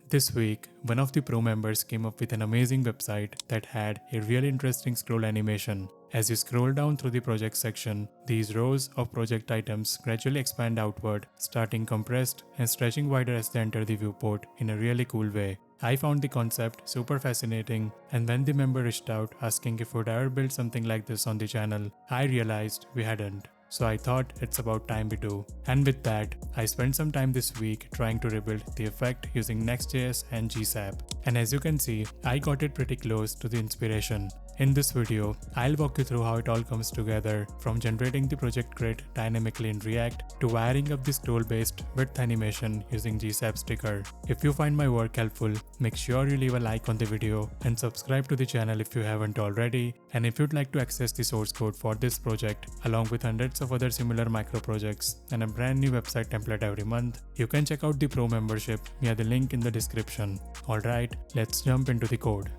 This week, one of the pro members came up with an amazing website that had a really interesting scroll animation. As you scroll down through the project section, these rows of project items gradually expand outward, starting compressed and stretching wider as they enter the viewport in a really cool way. I found the concept super fascinating, and when the member reached out asking if we'd ever build something like this on the channel, I realized we hadn't. So I thought it's about time we do. And with that, I spent some time this week trying to rebuild the effect using Next.js and GSAP. And as you can see, I got it pretty close to the inspiration. In this video, I'll walk you through how it all comes together, from generating the project grid dynamically in React to wiring up the scroll-based width animation using GSAP sticker. If you find my work helpful, make sure you leave a like on the video and subscribe to the channel if you haven't already. And if you'd like to access the source code for this project, along with hundreds of other similar micro projects and a brand new website template every month, you can check out the pro membership via the link in the description. Alright, let's jump into the code.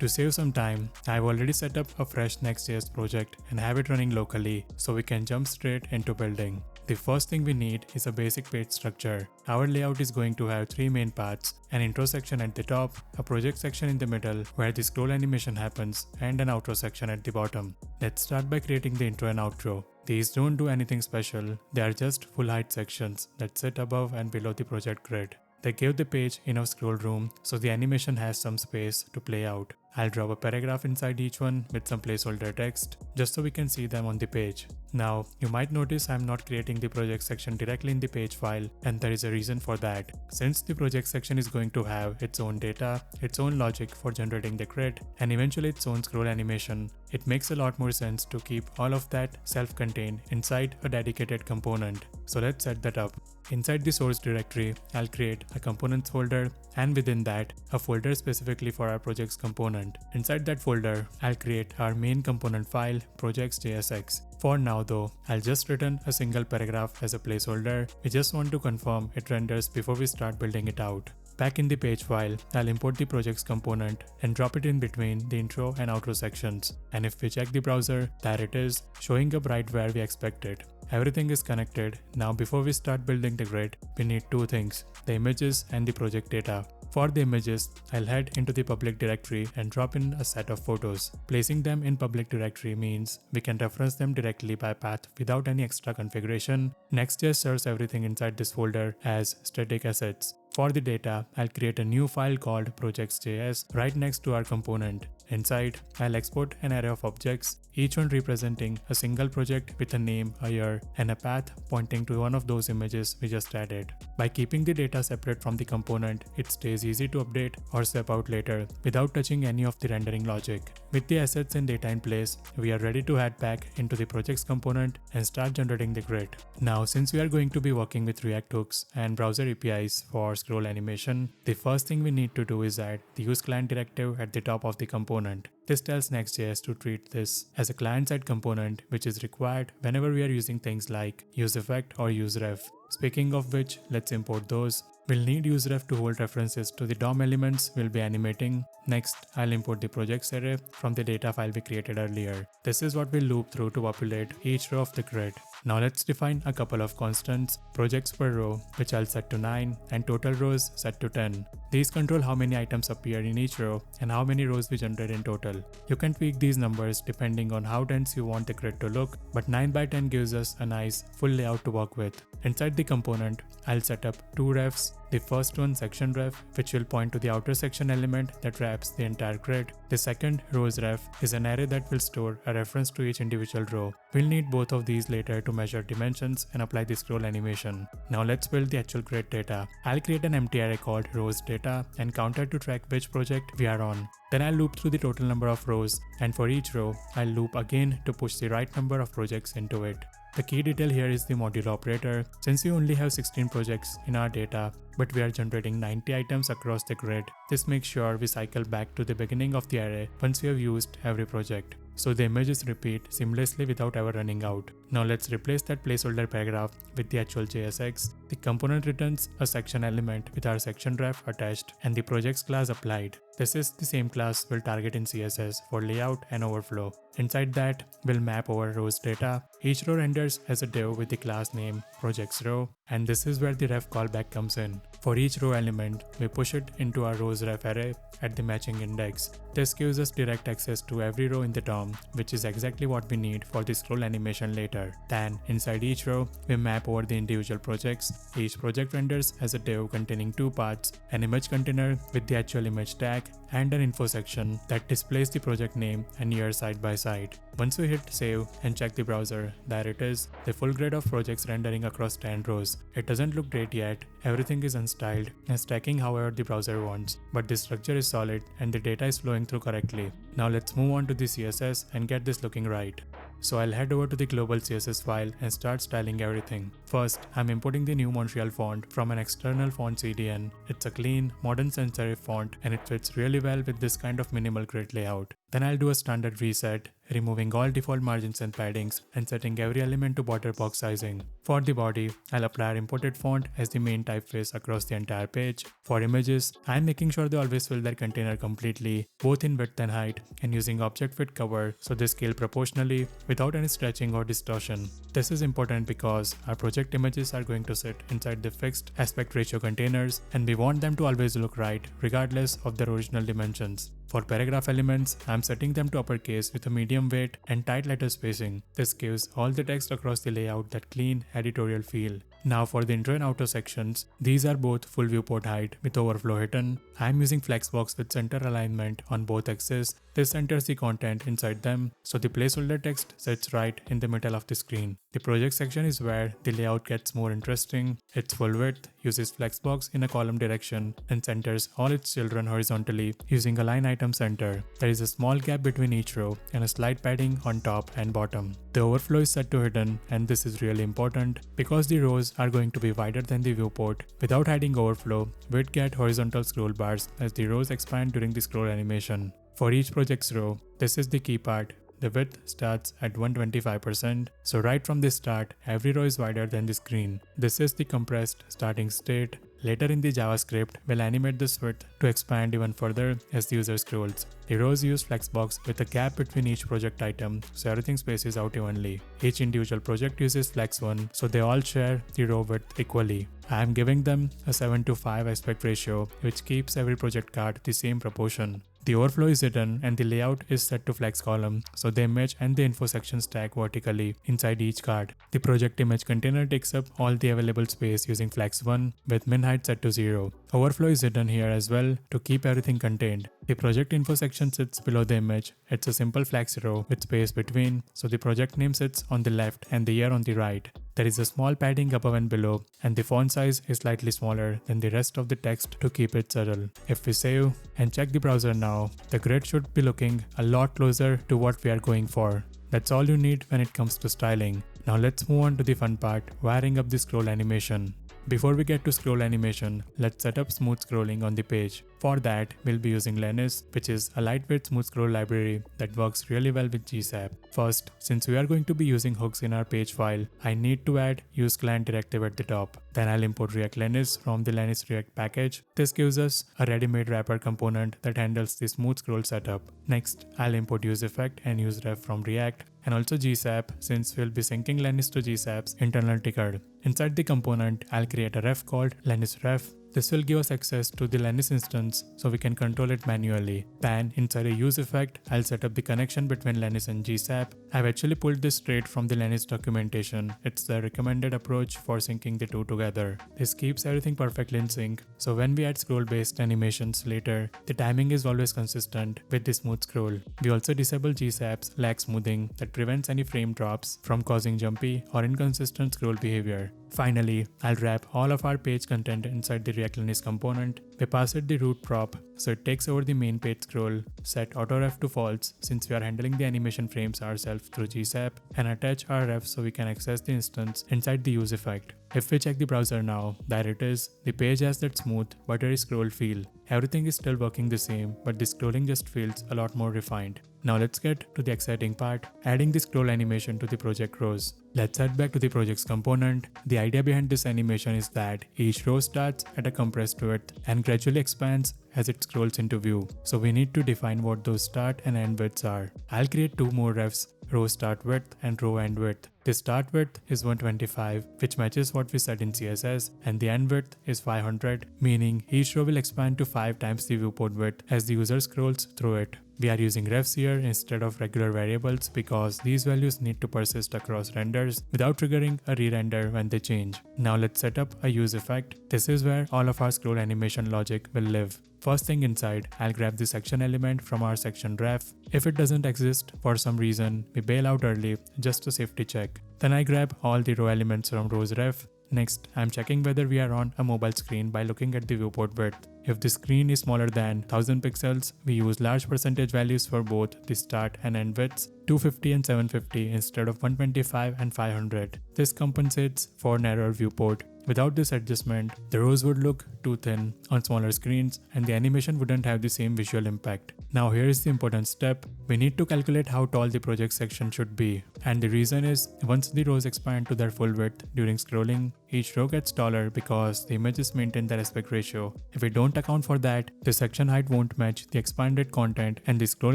To save some time, I've already set up a fresh Next.js project and have it running locally so we can jump straight into building. The first thing we need is a basic page structure. Our layout is going to have three main parts: an intro section at the top, a project section in the middle where the scroll animation happens, and an outro section at the bottom. Let's start by creating the intro and outro. These don't do anything special, they are just full height sections that sit above and below the project grid. They give the page enough scroll room so the animation has some space to play out. I'll drop a paragraph inside each one with some placeholder text just so we can see them on the page. Now, you might notice I'm not creating the project section directly in the page file, and there is a reason for that. Since the project section is going to have its own data, its own logic for generating the grid, and eventually its own scroll animation, it makes a lot more sense to keep all of that self-contained inside a dedicated component. So let's set that up. Inside the source directory, I'll create a components folder, and within that, a folder specifically for our project's component. Inside that folder, I'll create our main component file, projects.jsx. For now though, I'll just return a single paragraph as a placeholder. We just want to confirm it renders before we start building it out. Back in the page file, I'll import the project's component and drop it in between the intro and outro sections. And if we check the browser, there it is, showing up right where we expect it. Everything is connected. Now before we start building the grid, we need two things: the images and the project data. For the images, I'll head into the public directory and drop in a set of photos. Placing them in public directory means we can reference them directly by path without any extra configuration. Next.js serves everything inside this folder as static assets. For the data, I'll create a new file called projects.js right next to our component. Inside, I'll export an array of objects, each one representing a single project with a name, a year, and a path pointing to one of those images we just added. By keeping the data separate from the component, it stays easy to update or swap out later without touching any of the rendering logic. With the assets and data in place, we are ready to head back into the project's component and start generating the grid. Now, since we are going to be working with React hooks and browser APIs for scroll animation, the first thing we need to do is add the use client directive at the top of the component. This tells Next.js to treat this as a client-side component, which is required whenever we are using things like useEffect or useRef. Speaking of which, let's import those. We'll need useRef to hold references to the DOM elements we'll be animating. Next, I'll import the projects array from the data file we created earlier. This is what we'll loop through to populate each row of the grid. Now let's define a couple of constants: projects per row, which I'll set to 9, and total rows set to 10. These control how many items appear in each row and how many rows we generate in total. You can tweak these numbers depending on how dense you want the grid to look, but 9 by 10 gives us a nice full layout to work with. Inside the component, I'll set up two refs. The first one, section ref, which will point to the outer section element that wraps the entire grid. The second, rows ref, is an array that will store a reference to each individual row. We'll need both of these later to measure dimensions and apply the scroll animation. Now let's build the actual grid data. I'll create an empty array called rows data and counter to track which project we are on. Then I'll loop through the total number of rows, and for each row, I'll loop again to push the right number of projects into it. The key detail here is the modulo operator. Since we only have 16 projects in our data, but we are generating 90 items across the grid, this makes sure we cycle back to the beginning of the array once we have used every project, so the images repeat seamlessly without ever running out. Now let's replace that placeholder paragraph with the actual JSX. The component returns a section element with our section ref attached and the projects class applied. This is the same class we'll target in CSS for layout and overflow. Inside that, we'll map over rows data. Each row renders as a div with the class name projects row, and this is where the ref callback comes in. For each row element, we push it into our rows ref array at the matching index. This gives us direct access to every row in the DOM, which is exactly what we need for the scroll animation later. Then, inside each row, we map over the individual projects. Each project renders as a div containing two parts, an image container with the actual image tag, and an info section that displays the project name and year side by side. Once we hit save and check the browser, there it is, the full grid of projects rendering across 10 rows. It doesn't look great yet, everything is unstyled and stacking however the browser wants, but the structure is solid and the data is flowing through correctly. Now let's move on to the CSS and get this looking right. So I'll head over to the global CSS file and start styling everything. First, I'm importing the new Montreal font from an external font CDN. It's a clean, modern sans serif font and it fits really well with this kind of minimal grid layout. Then I'll do a standard reset, removing all default margins and paddings and setting every element to border box sizing. For the body, I'll apply our imported font as the main typeface across the entire page. For images, I'm making sure they always fill their container completely, both in width and height, and using object fit cover so they scale proportionally without any stretching or distortion. This is important because our project images are going to sit inside the fixed aspect ratio containers and we want them to always look right regardless of their original dimensions. For paragraph elements, I'm setting them to uppercase with a medium weight and tight letter spacing. This gives all the text across the layout that clean, editorial feel. Now for the intro and outer sections, these are both full viewport height with overflow hidden. I'm using flexbox with center alignment on both axes. This centers the content inside them, so the placeholder text sits right in the middle of the screen. The project section is where the layout gets more interesting. Its full width uses flexbox in a column direction and centers all its children horizontally using a line item center. There is a small gap between each row and a slight padding on top and bottom. The overflow is set to hidden, and this is really important because the rows are going to be wider than the viewport. Without adding overflow, we'd get horizontal scroll bars as the rows expand during the scroll animation. For each project's row, this is the key part. The width starts at 125%, so right from the start, every row is wider than the screen. This is the compressed starting state. Later in the JavaScript, we'll animate this width to expand even further as the user scrolls. The rows use flexbox with a gap between each project item, so everything spaces out evenly. Each individual project uses flex1, so they all share the row width equally. I am giving them a 7:5 aspect ratio, which keeps every project card the same proportion. The overflow is hidden and the layout is set to flex column, so the image and the info section stack vertically inside each card. The project image container takes up all the available space using flex1 with min height set to 0. Overflow is hidden here as well to keep everything contained. The project info section sits below the image. It's a simple flex row with space between, so the project name sits on the left and the year on the right. There is a small padding above and below, and the font size is slightly smaller than the rest of the text to keep it subtle. If we save and check the browser now, the grid should be looking a lot closer to what we are going for. That's all you need when it comes to styling. Now let's move on to the fun part, wiring up the scroll animation. Before we get to scroll animation, let's set up smooth scrolling on the page. For that, we'll be using Lenis, which is a lightweight smooth scroll library that works really well with GSAP. First, since we are going to be using hooks in our page file, I need to add use client directive at the top. Then I'll import React Lenis from the Lenis React package. This gives us a ready-made wrapper component that handles the smooth scroll setup. Next, I'll import use effect and use ref from React, and also GSAP since we'll be syncing Lenis to GSAP's internal ticker. Inside the component, I'll create a ref called Lenis ref. This will give us access to the Lenis instance so we can control it manually. Then inside a use effect, I'll set up the connection between Lenis and GSAP. I've actually pulled this straight from the Lenis documentation. It's the recommended approach for syncing the two together. This keeps everything perfectly in sync, so when we add scroll-based animations later, the timing is always consistent with the smooth scroll. We also disable GSAP's lag smoothing that prevents any frame drops from causing jumpy or inconsistent scroll behavior. Finally, I'll wrap all of our page content inside the React Lenis component. We pass it the root prop, so it takes over the main page scroll, set autoref to false since we are handling the animation frames ourselves through GSAP, and attach our ref so we can access the instance inside the use effect. If we check the browser now, there it is. The page has that smooth, buttery scroll feel. Everything is still working the same, but the scrolling just feels a lot more refined. Now let's get to the exciting part, adding the scroll animation to the project rows. Let's head back to the project's component. The idea behind this animation is that each row starts at a compressed width and gradually expands as it scrolls into view. So we need to define what those start and end widths are. I'll create two more refs, row start width and row end width. The start width is 125, which matches what we set in CSS, and the end width is 500, meaning each row will expand to 5 times the viewport width as the user scrolls through it. We are using refs here instead of regular variables because these values need to persist across renders without triggering a re-render when they change. Now let's set up a use effect. This is where all of our scroll animation logic will live. First thing inside, I'll grab the section element from our section ref. If it doesn't exist for some reason, we bail out early just a safety check. Then I grab all the row elements from rows ref. Next, I'm checking whether we are on a mobile screen by looking at the viewport width. If the screen is smaller than 1000 pixels, we use large percentage values for both the start and end widths, 250 and 750 instead of 125 and 500. This compensates for narrower viewport. Without this adjustment, the rows would look too thin on smaller screens and the animation wouldn't have the same visual impact. Now here is the important step. We need to calculate how tall the project section should be. And the reason is, once the rows expand to their full width during scrolling, each row gets taller because the images maintain their aspect ratio. If we don't account for that, the section height won't match the expanded content and the scroll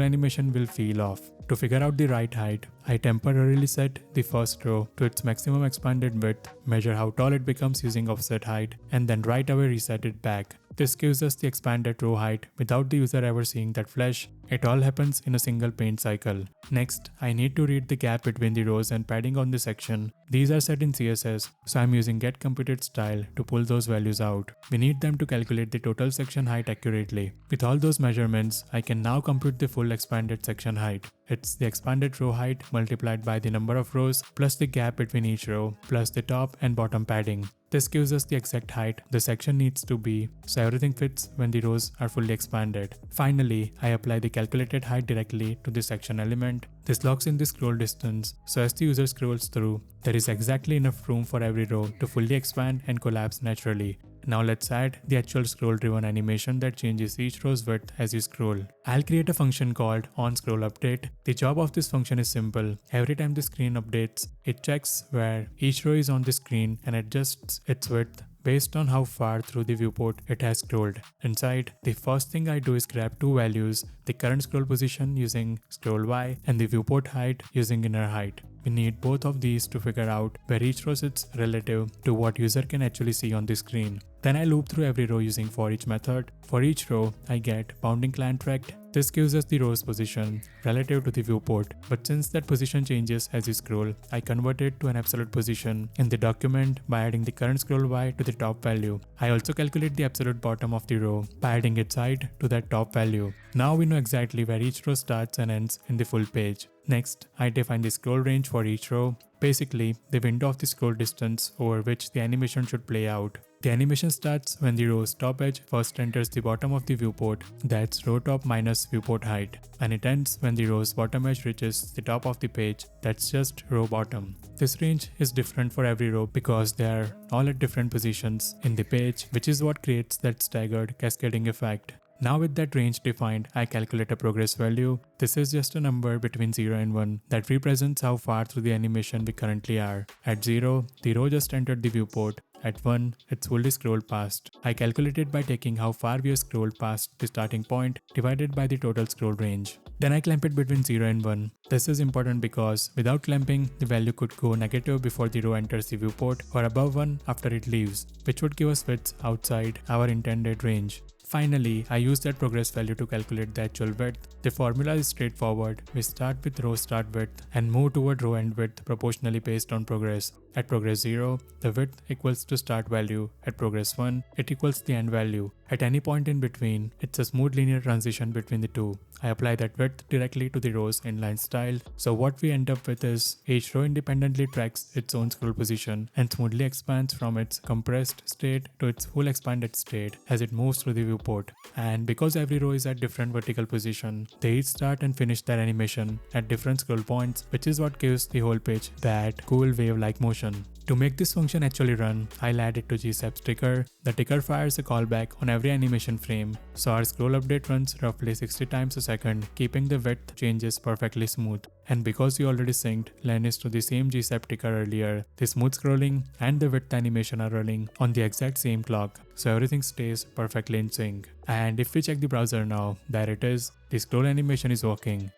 animation will feel off. To figure out the right height, I temporarily set the first row to its maximum expanded width, measure how tall it becomes using offset height, and then right away reset it back. This gives us the expanded row height without the user ever seeing that flash. It all happens in a single paint cycle. Next, I need to read the gap between the rows and padding on the section. These are set in CSS, so I'm using getComputedStyle to pull those values out. We need them to calculate the total section height accurately. With all those measurements, I can now compute the full expanded section height. It's the expanded row height multiplied by the number of rows plus the gap between each row plus the top and bottom padding. This gives us the exact height the section needs to be, so everything fits when the rows are fully expanded. Finally, I apply the calculated height directly to the section element. This locks in the scroll distance, so as the user scrolls through, there is exactly enough room for every row to fully expand and collapse naturally. Now let's add the actual scroll driven animation that changes each row's width as you scroll. I'll create a function called onScrollUpdate. The job of this function is simple. Every time the screen updates, it checks where each row is on the screen and adjusts its width based on how far through the viewport it has scrolled. Inside, the first thing I do is grab two values, the current scroll position using scroll Y and the viewport height using inner height. We need both of these to figure out where each row sits relative to what user can actually see on the screen. Then I loop through every row using for each method. For each row, I get bounding client rect. This gives us the row's position relative to the viewport, but since that position changes as you scroll, I convert it to an absolute position in the document by adding the current scroll Y to the top value. I also calculate the absolute bottom of the row by adding its height to that top value. Now we know exactly where each row starts and ends in the full page. Next, I define the scroll range for each row, basically the window of the scroll distance over which the animation should play out. The animation starts when the row's top edge first enters the bottom of the viewport, that's row top minus viewport height, and it ends when the row's bottom edge reaches the top of the page, that's just row bottom. This range is different for every row because they are all at different positions in the page, which is what creates that staggered cascading effect. Now with that range defined, I calculate a progress value. This is just a number between 0 and 1 that represents how far through the animation we currently are. At 0, the row just entered the viewport. At 1, it's fully scrolled past. I calculate it by taking how far we have scrolled past the starting point divided by the total scroll range. Then I clamp it between 0 and 1. This is important because without clamping, the value could go negative before the row enters the viewport or above 1 after it leaves, which would give us widths outside our intended range. Finally, I use that progress value to calculate the actual width. The formula is straightforward. We start with row start width and move toward row end width proportionally based on progress. At progress 0, the width equals to start value. At progress 1, it equals the end value. At any point in between, it's a smooth linear transition between the two. I apply that width directly to the row's inline style. So what we end up with is each row independently tracks its own scroll position and smoothly expands from its compressed state to its full expanded state as it moves through the viewport. viewport. And because every row is at different vertical position, they each start and finish their animation at different scroll points, which is what gives the whole page that cool wave-like motion. To make this function actually run, I'll add it to GSAP's ticker. The ticker fires a callback on every animation frame, so our scroll update runs roughly 60 times a second, keeping the width changes perfectly smooth. And because we already synced Lenis to the same GSAP ticker earlier, the smooth scrolling and the width animation are running on the exact same clock, so everything stays perfectly in sync. And if we check the browser now, there it is, the scroll animation is working.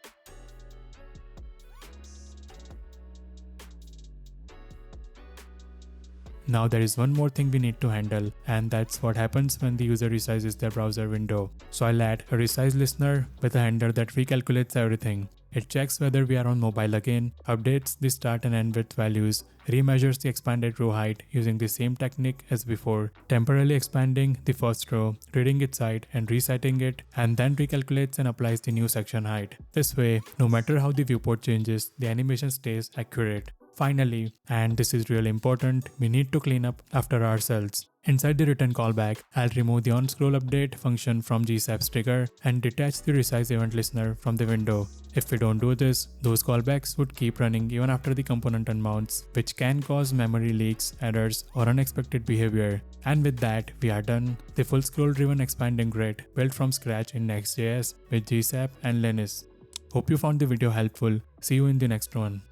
Now there is one more thing we need to handle, and that's what happens when the user resizes their browser window. So I'll add a resize listener with a handler that recalculates everything. It checks whether we are on mobile again, updates the start and end width values, remeasures the expanded row height using the same technique as before, temporarily expanding the first row, reading its height and resetting it, and then recalculates and applies the new section height. This way, no matter how the viewport changes, the animation stays accurate. Finally, and this is really important, we need to clean up after ourselves. Inside the return callback, I'll remove the onScroll update function from GSAP's trigger and detach the resize event listener from the window. If we don't do this, those callbacks would keep running even after the component unmounts, which can cause memory leaks, errors, or unexpected behavior. And with that, we are done. The full scroll-driven expanding grid built from scratch in Next.js with GSAP and Lenis. Hope you found the video helpful. See you in the next one.